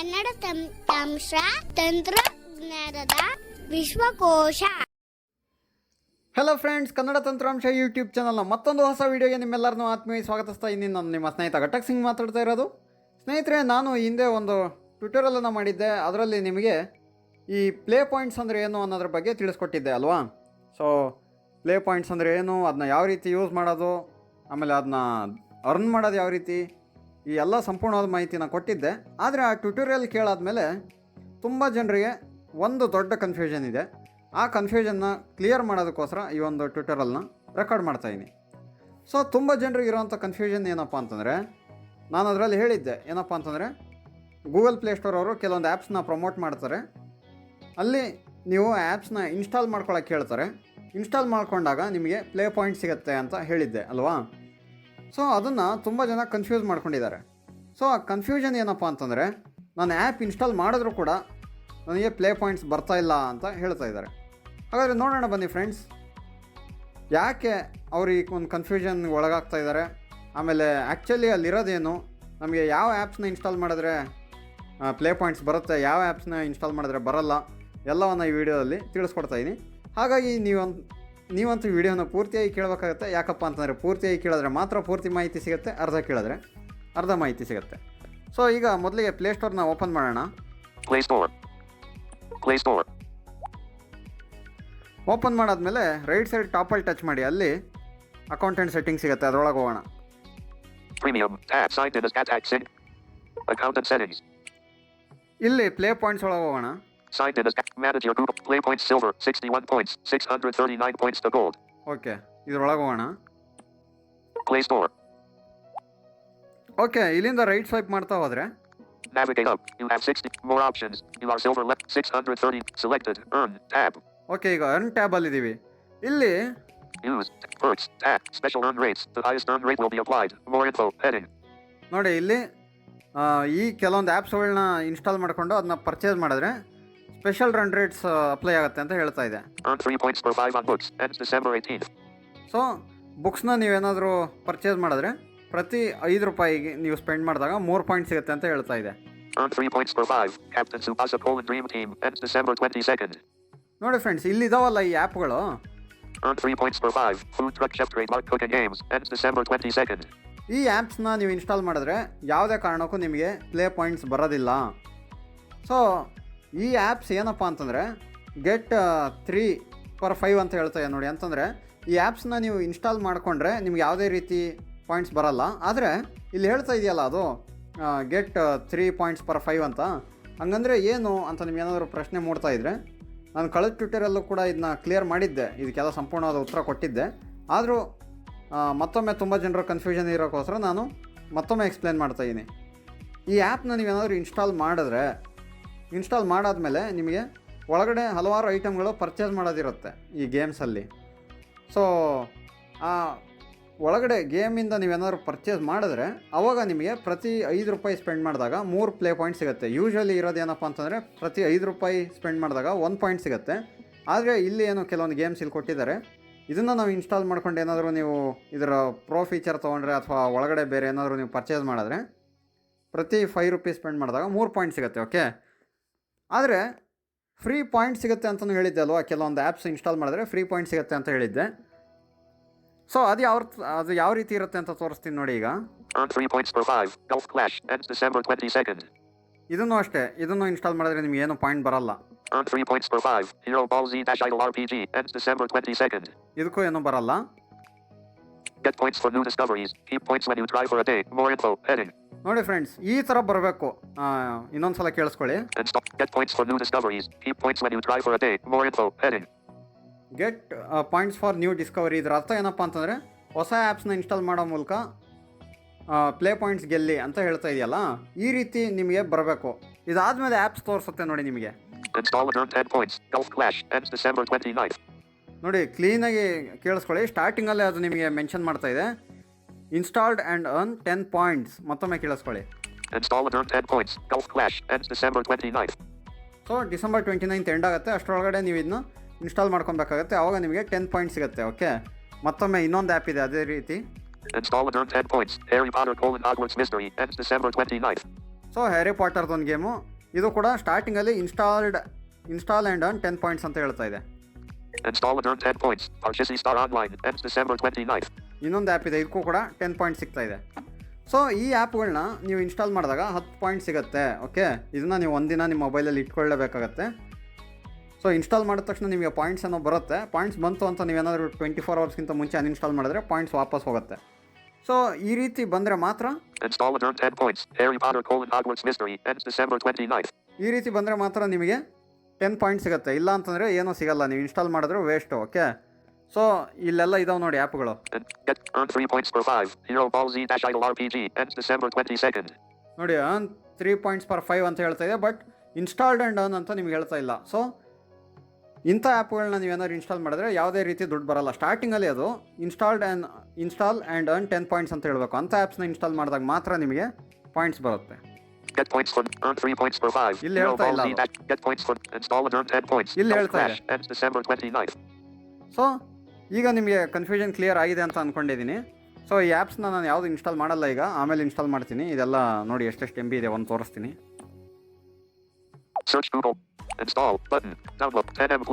ಕನ್ನಡ ತಂತ್ರಾಂಶ ತಂತ್ರಜ್ಞಾನದ ವಿಶ್ವಕೋಶ. Hello friends, Kannada ತಂತ್ರಾಂಶ ಯೂಟ್ಯೂಬ್ ಚಾನಲ್ನ ಮತ್ತೊಂದು ಹೊಸ ವೀಡಿಯೋಗೆ ನಿಮ್ಮೆಲ್ಲರನ್ನೂ ಆತ್ಮೀಯ ಸ್ವಾಗತಿಸ್ತಾ ಇದ್ದೀನಿ. ನಾನು ನಿಮ್ಮ ಸ್ನೇಹಿತ ಘಟಕ್ ಸಿಂಗ್ ಮಾತಾಡ್ತಾ ಇರೋದು. ಸ್ನೇಹಿತರೆ, ನಾನು ಹಿಂದೆ ಒಂದು ಟ್ಯುಟೋರಿಯಲನ್ನು ಮಾಡಿದ್ದೆ. ಅದರಲ್ಲಿ ನಿಮಗೆ ಈ ಪ್ಲೇ ಪಾಯಿಂಟ್ಸ್ ಅಂದರೆ ಏನು ಅನ್ನೋದ್ರ ಬಗ್ಗೆ ತಿಳಿಸ್ಕೊಟ್ಟಿದ್ದೆ ಅಲ್ವಾ. ಸೊ ಪ್ಲೇ ಪಾಯಿಂಟ್ಸ್ ಅಂದರೆ ಏನು, ಅದನ್ನ ಯಾವ ರೀತಿ ಯೂಸ್ ಮಾಡೋದು, ಆಮೇಲೆ ಅದನ್ನ ಅರ್ನ್ ಮಾಡೋದು ಯಾವ ರೀತಿ, ಈ ಎಲ್ಲ ಸಂಪೂರ್ಣವಾದ ಮಾಹಿತಿನ ಕೊಟ್ಟಿದ್ದೆ. ಆದರೆ ಆ ಟ್ಯುಟೋರಿಯಲ್ ಕೇಳಾದ್ಮೇಲೆ ತುಂಬ ಜನರಿಗೆ ಒಂದು ದೊಡ್ಡ ಕನ್ಫ್ಯೂಷನ್ ಇದೆ. ಆ ಕನ್ಫ್ಯೂಷನ್ನ ಕ್ಲಿಯರ್ ಮಾಡೋದಕ್ಕೋಸ್ಕರ ಈ ಒಂದು ಟ್ಯುಟೋರಿಯಲ್ನ ರೆಕಾರ್ಡ್ ಮಾಡ್ತಾಯಿದ್ದೀನಿ. ಸೊ ತುಂಬ ಜನರಿಗೆ ಇರೋವಂಥ ಕನ್ಫ್ಯೂಷನ್ ಏನಪ್ಪ ಅಂತಂದರೆ, ನಾನು ಅದರಲ್ಲಿ ಹೇಳಿದ್ದೆ ಏನಪ್ಪ ಅಂತಂದರೆ, ಗೂಗಲ್ ಪ್ಲೇಸ್ಟೋರ್ ಅವರು ಕೆಲವೊಂದು ಆ್ಯಪ್ಸ್ನ ಪ್ರಮೋಟ್ ಮಾಡ್ತಾರೆ. ಅಲ್ಲಿ ನೀವು ಆ್ಯಪ್ಸ್ನ ಇನ್ಸ್ಟಾಲ್ ಮಾಡ್ಕೊಳ್ಳೋಕೆ ಹೇಳ್ತಾರೆ. ಇನ್ಸ್ಟಾಲ್ ಮಾಡ್ಕೊಂಡಾಗ ನಿಮಗೆ ಪ್ಲೇ ಪಾಯಿಂಟ್ ಸಿಗುತ್ತೆ ಅಂತ ಹೇಳಿದ್ದೆ ಅಲ್ವಾ. ಸೊ ಅದನ್ನು ತುಂಬ ಜನ ಕನ್ಫ್ಯೂಸ್ ಮಾಡ್ಕೊಂಡಿದ್ದಾರೆ. ಸೊ ಆ ಕನ್ಫ್ಯೂಷನ್ ಏನಪ್ಪ ಅಂತಂದರೆ, ನಾನು ಆ್ಯಪ್ ಇನ್ಸ್ಟಾಲ್ ಮಾಡಿದ್ರೂ ಕೂಡ ನನಗೆ ಪ್ಲೇ ಪಾಯಿಂಟ್ಸ್ ಬರ್ತಾ ಇಲ್ಲ ಅಂತ ಹೇಳ್ತಾ ಇದ್ದಾರೆ. ಹಾಗಾದರೆ ನೋಡೋಣ ಬನ್ನಿ ಫ್ರೆಂಡ್ಸ್, ಯಾಕೆ ಅವರು ಈ ಒಂದು ಕನ್ಫ್ಯೂಷನ್ ಒಳಗಾಗ್ತಾ ಇದ್ದಾರೆ, ಆಮೇಲೆ ಆ್ಯಕ್ಚುಲಿ ಅಲ್ಲಿರೋದೇನು, ನಮಗೆ ಯಾವ ಆ್ಯಪ್ಸ್ನ ಇನ್ಸ್ಟಾಲ್ ಮಾಡಿದ್ರೆ ಪ್ಲೇ ಪಾಯಿಂಟ್ಸ್ ಬರುತ್ತೆ, ಯಾವ ಆ್ಯಪ್ಸ್ನ ಇನ್ಸ್ಟಾಲ್ ಮಾಡಿದ್ರೆ ಬರಲ್ಲ, ಎಲ್ಲವನ್ನು ಈ ವಿಡಿಯೋದಲ್ಲಿ ತಿಳಿಸ್ಕೊಡ್ತಾ ಇದ್ದೀನಿ. ಹಾಗಾಗಿ ನೀವಂತೂ ವಿಡಿಯೋನ ಪೂರ್ತಿಯಾಗಿ ಕೇಳಬೇಕಾಗುತ್ತೆ. ಯಾಕಪ್ಪ ಅಂತಂದರೆ, ಪೂರ್ತಿಯಾಗಿ ಕೇಳಿದ್ರೆ ಮಾತ್ರ ಪೂರ್ತಿ ಮಾಹಿತಿ ಸಿಗುತ್ತೆ, ಅರ್ಧ ಕೇಳಿದ್ರೆ ಅರ್ಧ ಮಾಹಿತಿ ಸಿಗುತ್ತೆ. ಸೊ ಈಗ ಮೊದಲಿಗೆ ಪ್ಲೇಸ್ಟೋರ್ನ ಓಪನ್ ಮಾಡೋಣ. ಓಪನ್ ಮಾಡಾದ್ಮೇಲೆ ರೈಟ್ ಸೈಡ್ ಟಾಪಲ್ಲಿ ಟಚ್ ಮಾಡಿ, ಅಲ್ಲಿ ಅಕೌಂಟೆಂಟ್ ಸೆಟ್ಟಿಂಗ್ ಸಿಗುತ್ತೆ, ಅದರೊಳಗೆ ಹೋಗೋಣ. ಇಲ್ಲಿ ಪ್ಲೇ ಪಾಯಿಂಟ್ಸ್ ಒಳಗೆ ಹೋಗೋಣ. Signed in as manage your Google Play Points Silver 61 points 639 points to gold. Okay, ಇದರೊಳಗೆ ಹೋಗೋಣ. Play Store. ಓಕೆ, ಇಲ್ಲಿಂದ ರೈಟ್ ಸ್ವೈಪ್ ಮಾಡ್ತಾ ಹೋದರೆ Navigate up. You have 60 more options. You are silver left 630 selected. Earn tab. Okay, ಈಗ earn tab ಅಲ್ಲಿ ಇದೀವಿ. ಇಲ್ಲಿ Use perks tab. Special earn rates. The highest earn rate will be applied. More info heading. ನೋಡಿ, ಇಲ್ಲಿ ಈ ಕೆಲವೊಂದು ಆ್ಯಪ್ಸ್ಗಳನ್ನ install ಮಾಡಿಕೊಂಡು ಅದನ್ನ ಪರ್ಚೇಸ್ ಮಾಡಿದ್ರೆ ಸ್ಪೆಷಲ್ ರನ್ ರೇಟ್ಸ್ ಅಪ್ಲೈ ಆಗುತ್ತೆ ಅಂತ ಹೇಳ್ತಾ ಇದೆ. Earn 3 points per 5 on books. Ends December 18th. So ಬುಕ್ಸ್ನ ನೀವೇನಾದರೂ ಪರ್ಚೇಸ್ ಮಾಡಿದ್ರೆ ಪ್ರತಿ ₹5 ನೀವು ಸ್ಪೆಂಡ್ ಮಾಡಿದಾಗ 3 ಪಾಯಿಂಟ್ ಸಿಗುತ್ತೆ ಅಂತ ಹೇಳ್ತಾ ಇದೆ. Earn 3 points per 5. Captain Tsubasa Poland Dream Team. Ends December 22nd. ನೋಡಿ ಫ್ರೆಂಡ್ಸ್, ಇಲ್ಲಿ ಇದಾವಲ್ಲ ಈ ಆ್ಯಪ್ಗಳು. Earn 3 points per 5. Food Truck Chef Trademark Cooking Games. Ends December 22nd. ಈ ಆ್ಯಪ್ಸ್ನ ನೀವು ಇನ್ಸ್ಟಾಲ್ ಮಾಡಿದ್ರೆ ಯಾವುದೇ ಕಾರಣಕ್ಕೂ ನಿಮಗೆ ಪ್ಲೇ ಪಾಯಿಂಟ್ಸ್ ಬರೋದಿಲ್ಲ. ಸೊ ಈ ಆ್ಯಪ್ಸ್ ಏನಪ್ಪ ಅಂತಂದರೆ ಗೆಟ್ 3 per 5 ಅಂತ ಹೇಳ್ತಾರೆ ನೋಡಿ. ಅಂತಂದರೆ ಈ ಆ್ಯಪ್ಸ್ನ ನೀವು ಇನ್ಸ್ಟಾಲ್ ಮಾಡಿಕೊಂಡ್ರೆ ನಿಮ್ಗೆ ಯಾವುದೇ ರೀತಿ ಪಾಯಿಂಟ್ಸ್ ಬರಲ್ಲ. ಆದರೆ ಇಲ್ಲಿ ಹೇಳ್ತಾ ಇದೆಯಲ್ಲ, ಅದು ಗೆಟ್ 3 points per 5 ಅಂತ. ಹಂಗಂದರೆ ಏನು ಅಂತ ನಿಮ್ಗೆ ಏನಾದರೂ ಪ್ರಶ್ನೆ ಮೂಡ್ತಾ ಇದ್ದರೆ, ನಾನು ಕಳೆದ ಟ್ವಿಟರಲ್ಲೂ ಕೂಡ ಇದನ್ನ ಕ್ಲಿಯರ್ ಮಾಡಿದ್ದೆ, ಇದಕ್ಕೆಲ್ಲ ಸಂಪೂರ್ಣವಾದ ಉತ್ತರ ಕೊಟ್ಟಿದ್ದೆ. ಆದರೂ ಮತ್ತೊಮ್ಮೆ ತುಂಬ ಜನರ ಕನ್ಫ್ಯೂಷನ್ ಇರೋಕ್ಕೋಸ್ಕರ ನಾನು ಮತ್ತೊಮ್ಮೆ ಎಕ್ಸ್ಪ್ಲೇನ್ ಮಾಡ್ತಾಯಿದ್ದೀನಿ. ಈ ಆ್ಯಪ್ನ ನೀವೇನಾದರೂ ಇನ್ಸ್ಟಾಲ್ ಮಾಡಾದ್ಮೇಲೆ ನಿಮಗೆ ಒಳಗಡೆ ಹಲವಾರು ಐಟಮ್ಗಳು ಪರ್ಚೇಸ್ ಮಾಡೋದಿರುತ್ತೆ ಈ ಗೇಮ್ಸಲ್ಲಿ. ಸೊ ಆ ಒಳಗಡೆ ಗೇಮಿಂದ ನೀವೇನಾದರೂ ಪರ್ಚೇಸ್ ಮಾಡಿದ್ರೆ ಆವಾಗ ನಿಮಗೆ ಪ್ರತಿ ₹5 ಸ್ಪೆಂಡ್ ಮಾಡಿದಾಗ 3 ಪ್ಲೇ ಪಾಯಿಂಟ್ ಸಿಗುತ್ತೆ. ಯೂಶ್ವಲಿ ಇರೋದೇನಪ್ಪ ಅಂತಂದರೆ ಪ್ರತಿ ₹5 ಸ್ಪೆಂಡ್ ಮಾಡಿದಾಗ 1 ಪಾಯಿಂಟ್ ಸಿಗುತ್ತೆ. ಆದರೆ ಇಲ್ಲಿ ಏನು ಕೆಲವೊಂದು ಗೇಮ್ಸ್ ಇಲ್ಲಿ ಕೊಟ್ಟಿದ್ದಾರೆ, ಇದನ್ನು ನಾವು ಇನ್ಸ್ಟಾಲ್ ಮಾಡ್ಕೊಂಡು ಏನಾದರೂ ನೀವು ಇದರ ಪ್ರೋ ಫೀಚರ್ ತೊಗೊಂಡ್ರೆ ಅಥವಾ ಒಳಗಡೆ ಬೇರೆ ಏನಾದರೂ ನೀವು ಪರ್ಚೇಸ್ ಮಾಡಿದ್ರೆ ಪ್ರತಿ ₹5 ಸ್ಪೆಂಡ್ ಮಾಡಿದಾಗ 3 ಪಾಯಿಂಟ್ ಸಿಗುತ್ತೆ. ಓಕೆ, ಆದರೆ ಫ್ರೀ ಪಾಯಿಂಟ್ ಸಿಗುತ್ತೆ ಅಂತಲೂ ಹೇಳಿದ್ದೆ ಅಲ್ವಾ. ಕೆಲವೊಂದು ಆ್ಯಪ್ಸ್ ಇನ್ಸ್ಟಾಲ್ ಮಾಡಿದ್ರೆ ಫ್ರೀ ಪಾಯಿಂಟ್ ಸಿಗುತ್ತೆ ಅಂತ ಹೇಳಿದ್ದೆ. ಸೊ ಅದು ಯಾವ ರೀತಿ ಇರುತ್ತೆ ಅಂತ ತೋರಿಸ್ತೀನಿ ನೋಡಿ. ಈಗ Earn 3 points per 5. Golf Clash. Ends December 22nd. ಇದನ್ನು ಅಷ್ಟೇ, ಇದನ್ನು ಇನ್ಸ್ಟಾಲ್ ಮಾಡಿದ್ರೆ ನಿಮ್ಗೆ ಏನು ಪಾಯಿಂಟ್ ಬರಲ್ಲ. Earn 3 points per 5. Hero Ball Z-Idol RPG. Ends December 22nd. ಇದಕ್ಕೂ ಏನೂ ಬರಲ್ಲ. Get points for new discoveries. Keep points when you try for a day. More info heading. ನೋಡಿ ಫ್ರೆಂಡ್ಸ್, ಈ ಥರ ಬರಬೇಕು. ಇನ್ನೊಂದ್ಸಲ ಕೇಳಿಸ್ಕೊಳ್ಳಿ. Get points for new discoveries. Keep points when you try for a day. More info heading. Get points for new Discovery. ಇದರ ಅರ್ಥ ಏನಪ್ಪ ಅಂತಂದರೆ, ಹೊಸ ಆ್ಯಪ್ಸ್ನ ಇನ್ಸ್ಟಾಲ್ ಮಾಡೋ ಮೂಲಕ ಪ್ಲೇ ಪಾಯಿಂಟ್ಸ್ ಗೆಲ್ಲಿ ಅಂತ ಹೇಳ್ತಾ ಇದೆಯಲ್ಲ, ಈ ರೀತಿ ನಿಮಗೆ ಬರಬೇಕು. ಇದಾದಮೇಲೆ ಆ್ಯಪ್ಸ್ ತೋರಿಸುತ್ತೆ ನೋಡಿ ನಿಮಗೆ. Install and earn 10 points. Golf Clash. Ends December 29th. ನೋಡಿ, ಕ್ಲೀನಾಗಿ ಕೇಳಿಸ್ಕೊಳ್ಳಿ. ಸ್ಟಾರ್ಟಿಂಗಲ್ಲೇ ಅದು ನಿಮಗೆ ಮೆನ್ಷನ್ ಮಾಡ್ತಾ ಇದೆ, ಇನ್ಸ್ಟಾಲ್ಡ್ ಆ್ಯಂಡ್ ಅರ್ನ್ 10 ಪಾಯಿಂಟ್ಸ್. ಮತ್ತೊಮ್ಮೆ ಕೇಳಿಸ್ಕೊಳ್ಳಿ. Install and earn 10 points. Golf Clash. Ends December 29th. So December 29th end ಆಗುತ್ತೆ. ಅಷ್ಟರೊಳಗಡೆ ನೀವು ಇದನ್ನ ಇನ್ಸ್ಟಾಲ್ ಮಾಡ್ಕೊಬೇಕಾಗುತ್ತೆ. ಆವಾಗ ನಿಮಗೆ 10 ಪಾಯಿಂಟ್ ಸಿಗುತ್ತೆ. ಓಕೆ, ಮತ್ತೊಮ್ಮೆ ಇನ್ನೊಂದು ಆ್ಯಪ್ ಇದೆ ಅದೇ ರೀತಿ. Install and earn 10 points. Harry Potter: Hogwarts Mystery. Ends December 29th. So Harry ಪಾಟರ್ದೊಂದು ಗೇಮು ಇದು ಕೂಡ ಸ್ಟಾರ್ಟಿಂಗಲ್ಲಿ ಇನ್ಸ್ಟಾಲ್ ಆ್ಯಂಡ್ ಅರ್ನ್ 10 ಪಾಯಿಂಟ್ಸ್ ಅಂತ ಹೇಳ್ತಾ ಇದೆ. Install and earn 10 points. Parchisi Star Online. Ends December 29th. ಇನ್ನೊಂದು ಆ್ಯಪ್ ಇದೆ, ಇದಕ್ಕೂ ಕೂಡ 10 ಪಾಯಿಂಟ್ ಸಿಗ್ತಾ ಇದೆ. ಸೊ ಈ ಆ್ಯಪ್ಗಳನ್ನ ನೀವು ಇನ್ಸ್ಟಾಲ್ ಮಾಡಿದಾಗ 10 ಪಾಯಿಂಟ್ ಸಿಗುತ್ತೆ. ಓಕೆ, ಇದನ್ನು ನೀವು ಒಂದಿನ ನಿಮ್ಮ ಮೊಬೈಲಲ್ಲಿ ಇಟ್ಕೊಳ್ಳೇಬೇಕಾಗತ್ತೆ. ಸೊ ಇನ್ಸ್ಟಾಲ್ ಮಾಡಿದ ತಕ್ಷಣ ನಿಮಗೆ ಪಾಯಿಂಟ್ಸ್ ಏನೋ ಬರುತ್ತೆ. ಪಾಯಿಂಟ್ಸ್ ಬಂತು ಅಂತ ನೀವೇನಾದರೂ 24 ಅವರ್ಸ್ಗಿಂತ ಮುಂಚೆ ಅನ್ಇನ್ಸ್ಟಾಲ್ ಮಾಡಿದ್ರೆ ಪಾಯಿಂಟ್ಸ್ ವಾಪಸ್ ಹೋಗುತ್ತೆ. ಸೊ ಈ ರೀತಿ ಬಂದರೆ ಮಾತ್ರ Install and earn 10 points. Harry Potter: Hogwarts Mystery. Ends December 29th. ಈ ರೀತಿ ಬಂದರೆ ಮಾತ್ರ ನಿಮಗೆ 10 ಪಾಯಿಂಟ್ ಸಿಗುತ್ತೆ. ಇಲ್ಲ ಅಂತಂದರೆ ಏನೂ ಸಿಗಲ್ಲ, ನೀವು ಇನ್ಸ್ಟಾಲ್ ಮಾಡಿದ್ರೆ ವೇಸ್ಟು. ಓಕೆ, ಸೊ ಇಲ್ಲೆಲ್ಲ ಇದಾವೆ ನೋಡಿ ಆ್ಯಪ್ಗಳು. Earn 3 points per 5. Hero Ball Z Idol RPG. Ends December 22nd. ನೋಡಿ, ಅರ್ನ್ 3 ಪಾಯಿಂಟ್ಸ್ ಪರ್ 5 ಅಂತ ಹೇಳ್ತಾ ಇದೆ, ಬಟ್ ಇನ್ಸ್ಟಾಲ್ಡ್ ಆ್ಯಂಡ್ ಅರ್ನ್ ಅಂತ ನಿಮ್ಗೆ ಹೇಳ್ತಾ ಇಲ್ಲ. ಸೊ ಇಂಥ ಆ್ಯಪ್ಗಳನ್ನ ನೀವೇನಾದ್ರು ಇನ್ಸ್ಟಾಲ್ ಮಾಡಿದ್ರೆ ಯಾವುದೇ ರೀತಿ ದುಡ್ಡು ಬರಲ್ಲ. ಸ್ಟಾರ್ಟಿಂಗಲ್ಲಿ ಅದು ಇನ್ಸ್ಟಾಲ್ ಆ್ಯಂಡ್ ಅರ್ನ್ 10 ಪಾಯಿಂಟ್ಸ್ ಅಂತ ಹೇಳಬೇಕು. ಅಂಥ ಆ್ಯಪ್ಸ್ನ ಇನ್ಸ್ಟಾಲ್ ಮಾಡಿದಾಗ ಮಾತ್ರ ನಿಮಗೆ ಪಾಯಿಂಟ್ಸ್ ಬರುತ್ತೆ. Get points for earn 3 points per 5. ಇಲ್ಲಿ ಹೇಳ್ತಾ ಇಲ್ಲ, Get points for install and earn 10 points. ಇಲ್ಲಿ ಹೇಳ್ತಾ ಇದೆ. Ends December 29th. ಸೊ ಈಗ ನಿಮಗೆ ಕನ್ಫ್ಯೂಷನ್ ಕ್ಲಿಯರ್ ಆಗಿದೆ ಅಂತ ಅಂದ್ಕೊಂಡಿದ್ದೀನಿ. ಸೊ ಈ ಆ್ಯಪ್ಸ್ನ ನಾನು ಯಾವುದು ಇನ್ಸ್ಟಾಲ್ ಮಾಡಲ್ಲ, ಈಗ ಆಮೇಲೆ ಇನ್ಸ್ಟಾಲ್ ಮಾಡ್ತೀನಿ. ಇದೆಲ್ಲ ನೋಡಿ ಎಷ್ಟೆಷ್ಟು MB ಇದೆ, ಒಂದು ತೋರಿಸ್ತೀನಿ. Search Google. Install button. Download 10 MB+.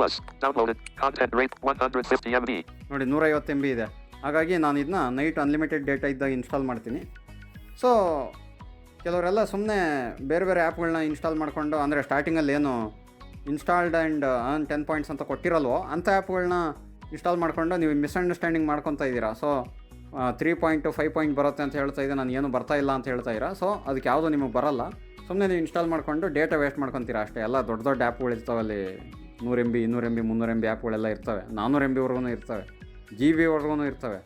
Downloaded. Content rate 150 MB. ನೋಡಿ 150 MB ಇದೆ. ಹಾಗಾಗಿ ನಾನು ಇದನ್ನ ನೈಟ್ ಅನ್ಲಿಮಿಟೆಡ್ ಡೇಟಾ ಇದ್ದಾಗ ಇನ್ಸ್ಟಾಲ್ ಮಾಡ್ತೀನಿ. ಸೊ ಕೆಲವರೆಲ್ಲ ಸುಮ್ಮನೆ ಬೇರೆ ಬೇರೆ ಆ್ಯಪ್ಗಳನ್ನ ಇನ್ಸ್ಟಾಲ್ ಮಾಡಿಕೊಂಡು, ಅಂದರೆ ಸ್ಟಾರ್ಟಿಂಗಲ್ಲಿ ಏನು ಇನ್ಸ್ಟಾಲ್ಡ್ ಆ್ಯಂಡ್ ಅರ್ನ್ 10 ಪಾಯಿಂಟ್ಸ್ ಅಂತ ಕೊಟ್ಟಿರಲ್ವೋ ಅಂಥ ಆ್ಯಪ್ಗಳನ್ನ ಇನ್ಸ್ಟಾಲ್ ಮಾಡಿಕೊಂಡು ನೀವು ಮಿಸ್ಅಂಡರ್ಸ್ಟ್ಯಾಂಡಿಂಗ್ ಮಾಡ್ಕೊತಾ ಇದ್ದೀರಾ. ಸೊ 3 ಪಾಯಿಂಟ್ 5 ಪಾಯಿಂಟ್ ಬರುತ್ತೆ ಅಂತ ಹೇಳ್ತಾ ಇದೆ, ನಾನು ಏನು ಬರ್ತಾ ಇಲ್ಲ ಅಂತ ಹೇಳ್ತಾ ಇದ್ದೀರಾ. ಸೊ ಅದಕ್ಕೆ ಯಾವುದೂ ನಿಮಗೆ ಬರಲ್ಲ. ಸುಮ್ಮನೆ ನೀವು ಇನ್ಸ್ಟಾಲ್ ಮಾಡಿಕೊಂಡು ಡೇಟಾ ವೇಸ್ಟ್ ಮಾಡ್ಕೊತೀರಾ ಅಷ್ಟೇ. ಎಲ್ಲ ದೊಡ್ಡ ದೊಡ್ಡ ಆ್ಯಪ್ಗಳು ಇರ್ತವೆ, ಅಲ್ಲಿ 100 MB 200 MB 300 MB ಆ್ಯಪ್ಗಳೆಲ್ಲ ಇರ್ತವೆ, 400 MB ಇರ್ತವೆ, GB ಇರ್ತವೆ.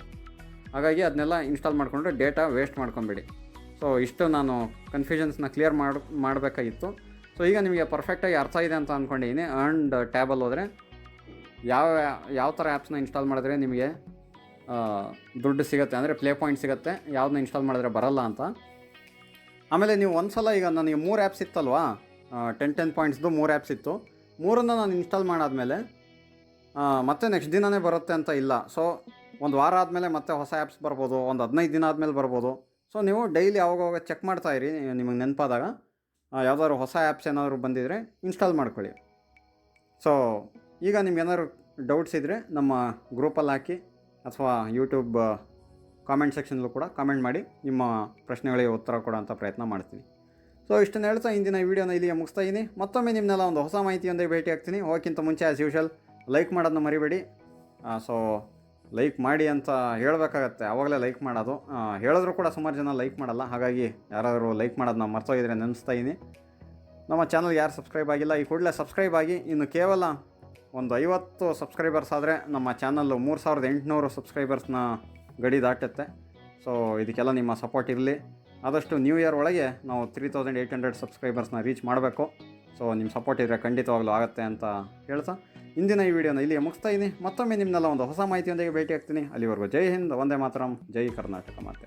ಹಾಗಾಗಿ ಅದನ್ನೆಲ್ಲ ಇನ್ಸ್ಟಾಲ್ ಮಾಡಿಕೊಂಡು ಡೇಟಾ ವೇಸ್ಟ್ ಮಾಡ್ಕೊಬೇಡಿ. ಸೊ ಇಷ್ಟು ನಾನು ಕನ್ಫ್ಯೂಷನ್ಸ್ನ ಕ್ಲಿಯರ್ ಮಾಡಬೇಕಾಗಿತ್ತು. ಸೊ ಈಗ ನಿಮಗೆ ಪರ್ಫೆಕ್ಟಾಗಿ ಅರ್ಥ ಇದೆ ಅಂತ ಅಂದ್ಕೊಂಡಿದ್ದೀನಿ. ಆ್ಯಂಡ್ ಟ್ಯಾಬಲ್ಲಿ ಹೋದರೆ ಯಾವ ಥರ ಆ್ಯಪ್ಸ್ನ ಇನ್ಸ್ಟಾಲ್ ಮಾಡಿದ್ರೆ ನಿಮಗೆ ದುಡ್ಡು ಸಿಗುತ್ತೆ, ಅಂದರೆ ಪ್ಲೇ ಪಾಯಿಂಟ್ ಸಿಗುತ್ತೆ, ಯಾವುದನ್ನ ಇನ್ಸ್ಟಾಲ್ ಮಾಡಿದ್ರೆ ಬರಲ್ಲ ಅಂತ. ಆಮೇಲೆ ನೀವು ಒಂದು ಸಲ, ಈಗ ನನಗೆ 3 ಆ್ಯಪ್ಸ್ ಇತ್ತಲ್ವಾ, 10 ಪಾಯಿಂಟ್ಸ್ದು 3 ಆ್ಯಪ್ಸ್ ಇತ್ತು. 3ನ್ನು ನಾನು ಇನ್ಸ್ಟಾಲ್ ಮಾಡಾದಮೇಲೆ ಮತ್ತೆ ನೆಕ್ಸ್ಟ್ ದಿನವೇ ಬರುತ್ತೆ ಅಂತ ಇಲ್ಲ. ಸೊ ಒಂದು ವಾರ ಆದಮೇಲೆ ಮತ್ತೆ ಹೊಸ ಆ್ಯಪ್ಸ್ ಬರ್ಬೋದು, ಒಂದು 15 ದಿನ ಆದಮೇಲೆ ಬರ್ಬೋದು. ಸೊ ನೀವು ಡೈಲಿ ಅವಾಗವಾಗ ಚೆಕ್ ಮಾಡ್ತಾಯಿರಿ, ನಿಮಗೆ ನೆನಪಾದಾಗ ಯಾವುದಾದ್ರು ಹೊಸ ಆ್ಯಪ್ಸ್ ಏನಾದರೂ ಬಂದಿದ್ದರೆ ಇನ್ಸ್ಟಾಲ್ ಮಾಡ್ಕೊಳ್ಳಿ. ಸೊ ಈಗ ನಿಮ್ಗೇನಾದ್ರು ಡೌಟ್ಸ್ ಇದ್ದರೆ ನಮ್ಮ ಗ್ರೂಪಲ್ಲಿ ಹಾಕಿ ಅಥವಾ ಯೂಟ್ಯೂಬ್ ಕಾಮೆಂಟ್ ಸೆಕ್ಷನ್ಲೂ ಕೂಡ ಕಾಮೆಂಟ್ ಮಾಡಿ, ನಿಮ್ಮ ಪ್ರಶ್ನೆಗಳಿಗೆ ಉತ್ತರ ಕೊಡೋಂಥ ಪ್ರಯತ್ನ ಮಾಡ್ತೀನಿ. ಸೊ ಇಷ್ಟನ್ನು ಹೇಳ್ತಾ ಇಂದಿನ ಈ ವಿಡಿಯೋನ ಇಲ್ಲಿಗೆ ಮುಗಿಸ್ತಾ ಇದ್ದೀನಿ. ಮತ್ತೊಮ್ಮೆ ನಿಮ್ಮನ್ನೆಲ್ಲ ಒಂದು ಹೊಸ ಮಾಹಿತಿಯೊಂದಿಗೆ ಭೇಟಿ ಆಗ್ತೀನಿ. ಹೋಗೋಕ್ಕಿಂತ ಮುಂಚೆ ಆ್ಯಸ್ ಯೂಶುವಲ್ ಲೈಕ್ ಮಾಡೋದನ್ನ ಮರಿಬೇಡಿ. ಸೊ ಲೈಕ್ ಮಾಡಿ ಅಂತ ಹೇಳಬೇಕಾಗತ್ತೆ, ಆವಾಗಲೇ ಲೈಕ್ ಮಾಡೋದು. ಹೇಳಿದ್ರು ಕೂಡ ಸುಮಾರು ಜನ ಲೈಕ್ ಮಾಡಲ್ಲ. ಹಾಗಾಗಿ ಯಾರಾದರೂ ಲೈಕ್ ಮಾಡೋದನ್ನ ಮರ್ತೋಗಿದ್ರೆ ನೆನೆಸ್ತಾ ಇದ್ದೀನಿ. ನಮ್ಮ ಚಾನಲ್ಗೆ ಯಾರು ಸಬ್ಸ್ಕ್ರೈಬ್ ಆಗಿಲ್ಲ, ಈ ಕೂಡಲೇ ಸಬ್ಸ್ಕ್ರೈಬ್ ಆಗಿ. ಇನ್ನು ಕೇವಲ ಒಂದು 50 ಸಬ್ಸ್ಕ್ರೈಬರ್ಸ್ ಆದರೆ ನಮ್ಮ ಚಾನಲ್ಲು 3800 ಸಬ್ಸ್ಕ್ರೈಬರ್ಸ್ನ ಗಡಿ ದಾಟುತ್ತೆ. ಸೊ ಇದಕ್ಕೆಲ್ಲ ನಿಮ್ಮ ಸಪೋರ್ಟ್ ಇರಲಿ. ಆದಷ್ಟು ನ್ಯೂ ಇಯರ್ ಒಳಗೆ ನಾವು 3800 ಸಬ್ಸ್ಕ್ರೈಬರ್ಸ್ನ ರೀಚ್ ಮಾಡಬೇಕು. ಸೊ ನಿಮ್ಮ ಸಪೋರ್ಟ್ ಇದ್ದರೆ ಖಂಡಿತವಾಗ್ಲೂ ಆಗುತ್ತೆ ಅಂತ ಹೇಳ್ತಾ ಇಂದಿನ ಈ ವಿಡಿಯೋನ ಇಲ್ಲಿಗೆ ಮುಗಿಸ್ತಾ ಇದ್ದೀನಿ. ಮತ್ತೊಮ್ಮೆ ನಿಮ್ಮನ್ನೆಲ್ಲ ಒಂದು ಹೊಸ ಮಾಹಿತಿಯೊಂದಿಗೆ ಭೇಟಿ ಆಗ್ತೀನಿ. ಅಲ್ಲಿವರೆಗೂ ಜೈ ಹಿಂದ್, ವಂದೇ ಮಾತರಂ, ಜೈ ಕರ್ನಾಟಕ ಮಾತೆ.